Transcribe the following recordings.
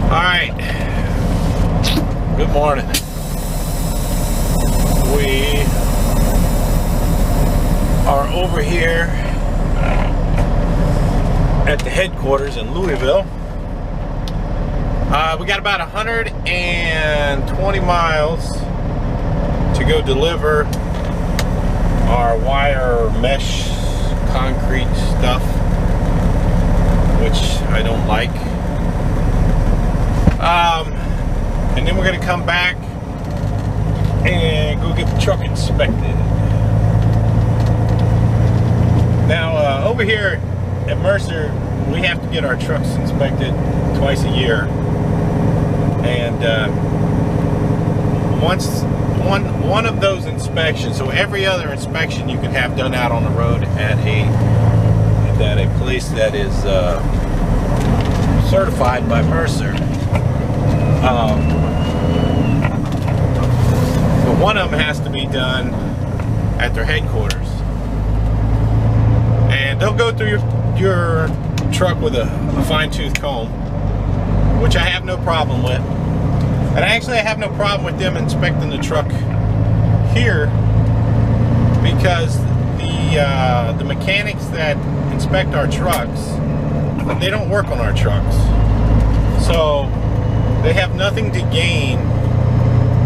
Alright, good morning. We are over here at the headquarters in Louisville. We got about 120 miles to go deliver our wire mesh concrete stuff, which I don't like. And then we're going to come back and go get the truck inspected. Now, over here at Mercer, we have to get our trucks inspected twice a year. And one of those inspections, so every other inspection you can have done out on the road at a place that is certified by Mercer. But one of them has to be done at their headquarters, and they'll go through your truck with a fine-tooth comb, which I have no problem with. And actually I have no problem with them inspecting the truck here, because the mechanics that inspect our trucks, they don't work on our trucks, so they have nothing to gain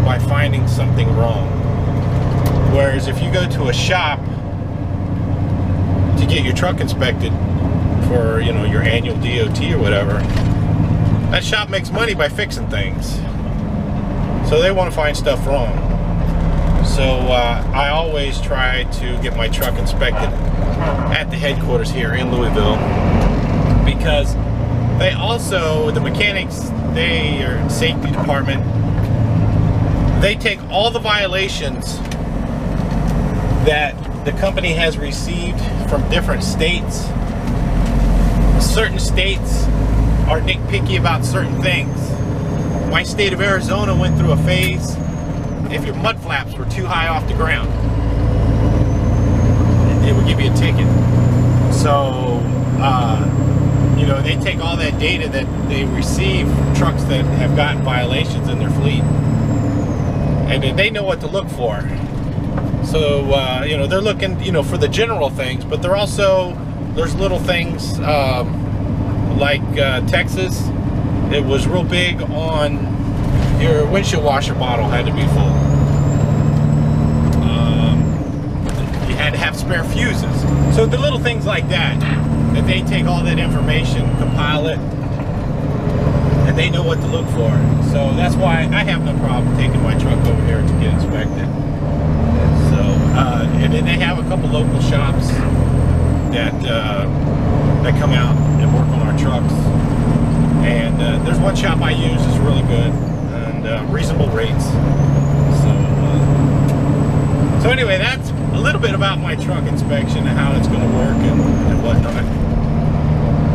by finding something wrong. Whereas if you go to a shop to get your truck inspected for, you know, your annual DOT or whatever, that shop makes money by fixing things, so they want to find stuff wrong. So I always try to get my truck inspected at the headquarters here in Louisville, because they also, the mechanics, their safety department, they take all the violations that the company has received from different states. Certain states are nitpicky about certain things. My state of Arizona went through a phase, if your mud flaps were too high off the ground, it would give you a ticket. So, you know, they take all that data that they receive from trucks that have gotten violations in their fleet, and they know what to look for. So, you know, they're looking, you know, for the general things, but they're also, there's little things, like Texas, it was real big on your windshield washer bottle had to be full. You had to have spare fuses. So the little things like that they take all that information, compile it, and they know what to look for. So that's why I have no problem taking my truck over here to get inspected. So, and then they have a couple local shops that come out and work on our trucks. And there's one shop I use that's really good, and reasonable rates. So anyway, that's a little bit about my truck inspection and how it's going to work and whatnot.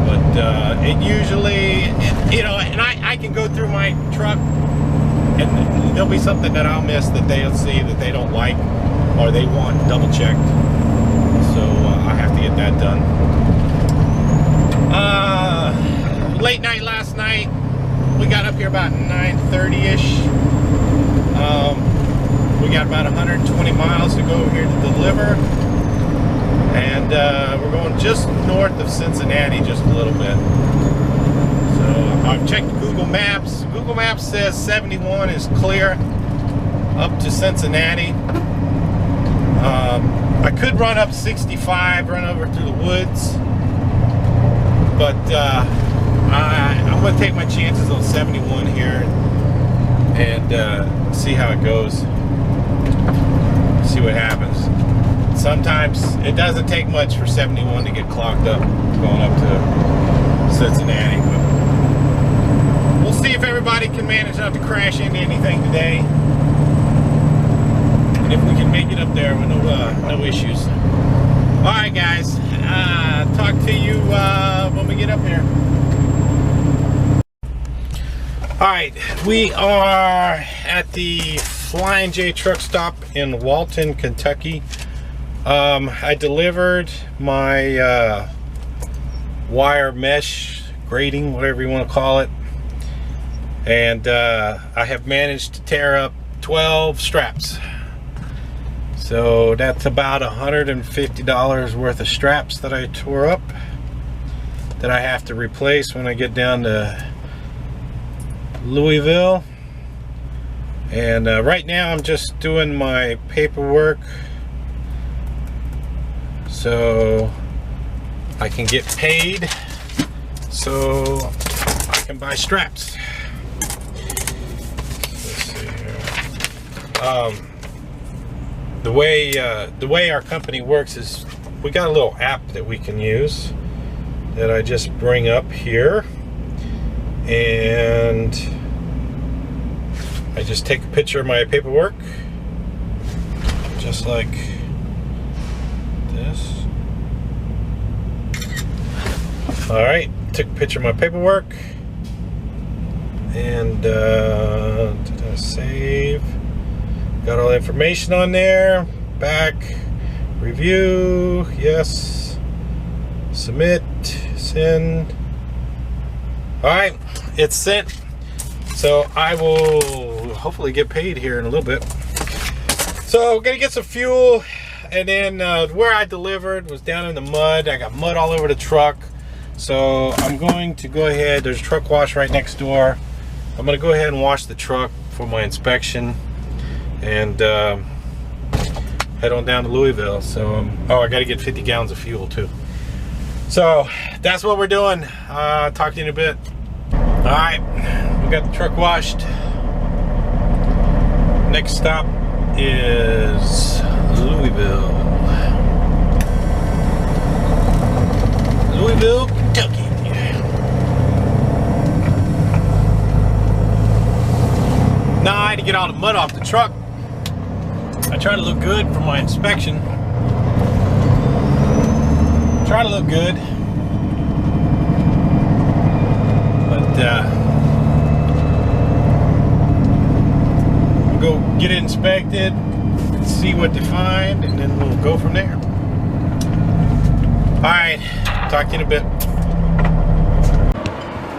But it usually, you know, and I can go through my truck and there'll be something that I'll miss that they'll see that they don't like or they want double checked. So I have to get that done. Late night last night, we got up here about 9:30ish. We got about 120 miles to go over here to deliver, and we're going just north of Cincinnati, just a little bit. So I've checked Google Maps. Google Maps says 71 is clear up to Cincinnati. I could run up 65, run over through the woods, but I'm going to take my chances on 71 here and see how it goes. See what happens. Sometimes it doesn't take much for 71 to get clogged up going up to Cincinnati, but we'll see if everybody can manage not to crash into anything today, and if we can make it up there with no issues. Alright guys, talk to you when we get up here. Alright, we are at the Flying J truck stop in Walton, Kentucky. I delivered my wire mesh grating, whatever you want to call it, And I have managed to tear up 12 straps. So that's about $150 worth of straps that I tore up that I have to replace when I get down to Louisville. And right now I'm just doing my paperwork so I can get paid so I can buy straps. Let's see here. The way our company works is we got a little app that we can use that I just bring up here, and I just take a picture of my paperwork just like this. Alright, took a picture of my paperwork and save. Got all the information on there. Back, review, yes, submit, send. Alright, it's sent. So I will hopefully get paid here in a little bit. So I'm gonna get some fuel, and then where I delivered was down in the mud. I got mud all over the truck. So I'm going to go ahead, there's a truck wash right next door. I'm gonna go ahead and wash the truck for my inspection and head on down to Louisville. So oh, I gotta get 50 gallons of fuel too. So that's what we're doing. Talk to you in a bit. All right, we got the truck washed. Next stop is Louisville. Louisville, Kentucky. Now I had to get all the mud off the truck. I try to look good for my inspection. Try to look good. But we'll go get it inspected, see what they find, and then we'll go from there. Alright, talk to you in a bit.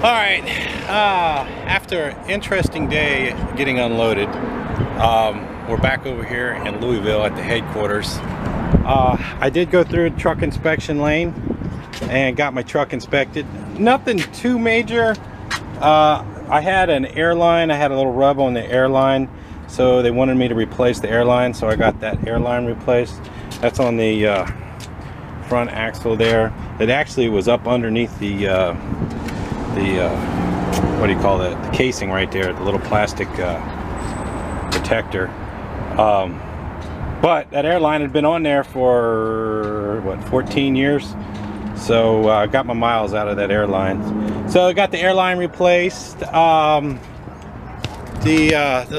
Alright, after an interesting day getting unloaded, we're back over here in Louisville at the headquarters. I did go through the truck inspection lane and got my truck inspected. Nothing too major. I had an airline, I had a little rub on the airline, so they wanted me to replace the airline, so I got that airline replaced. That's on the front axle there. It actually was up underneath the what do you call that? The casing right there, the little plastic protector. But that airline had been on there for what, 14 years. So I got my miles out of that airline. So I got the airline replaced. Let's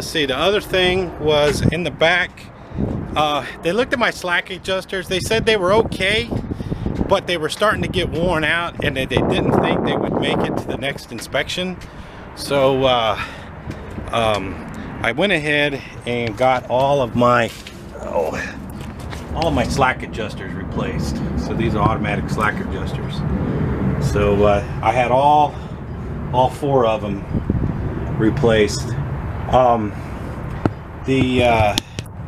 see, the other thing was in the back. They looked at my slack adjusters. They said they were okay, but they were starting to get worn out, and they didn't think they would make it to the next inspection. So I went ahead and got all of my slack adjusters replaced. So these are automatic slack adjusters. So I had all 4 of them replaced.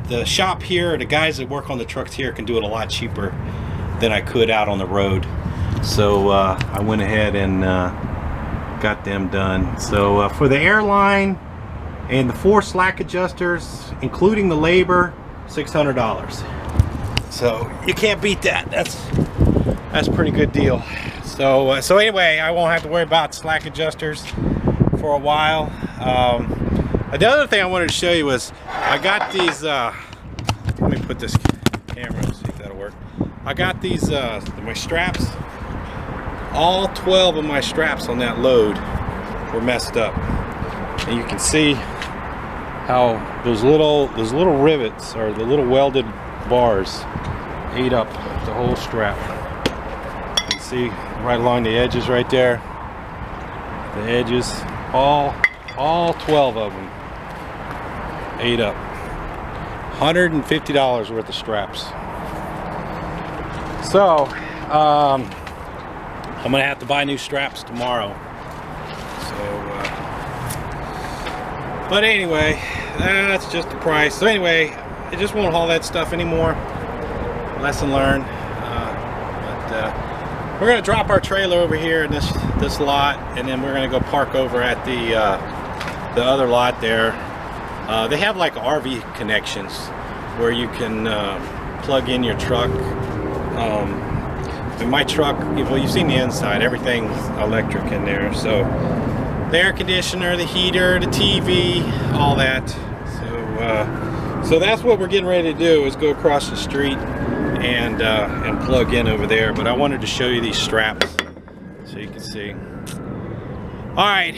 The shop here, the guys that work on the trucks here can do it a lot cheaper than I could out on the road. So I went ahead and got them done. So for the airline and the 4 slack adjusters, including the labor, $600. So you can't beat that. That's a pretty good deal. So so anyway, I won't have to worry about slack adjusters for a while. The other thing I wanted to show you was I got these. Let me put this camera and see if that'll work. I got these my straps. All 12 of my straps on that load were messed up, and you can see how those little rivets, or the little welded bars, ate up the whole strap. You can see right along the edges right there. The edges, all 12 of them ate up. $150 worth of straps. So I'm gonna have to buy new straps tomorrow. So But anyway, that's just the price. So anyway, I just won't haul that stuff anymore. Lesson learned. We're gonna drop our trailer over here in this lot, and then we're gonna go park over at the other lot there. They have like RV connections where you can plug in your truck. In my truck, well, you've seen the inside, everything's electric in there. So the air conditioner, the heater, the TV, all that. So that's what we're getting ready to do, is go across the street and plug in over there. But I wanted to show you these straps so you can see. All right,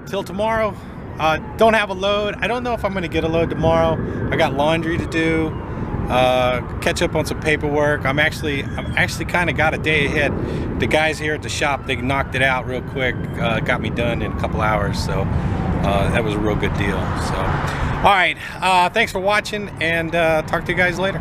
till tomorrow. Don't have a load. I don't know if I'm going to get a load tomorrow. I got laundry to do, catch up on some paperwork. I'm actually kind of got a day ahead. The guys here at the shop, they knocked it out real quick, got me done in a couple hours. So that was a real good deal. So, all right, thanks for watching, and talk to you guys later.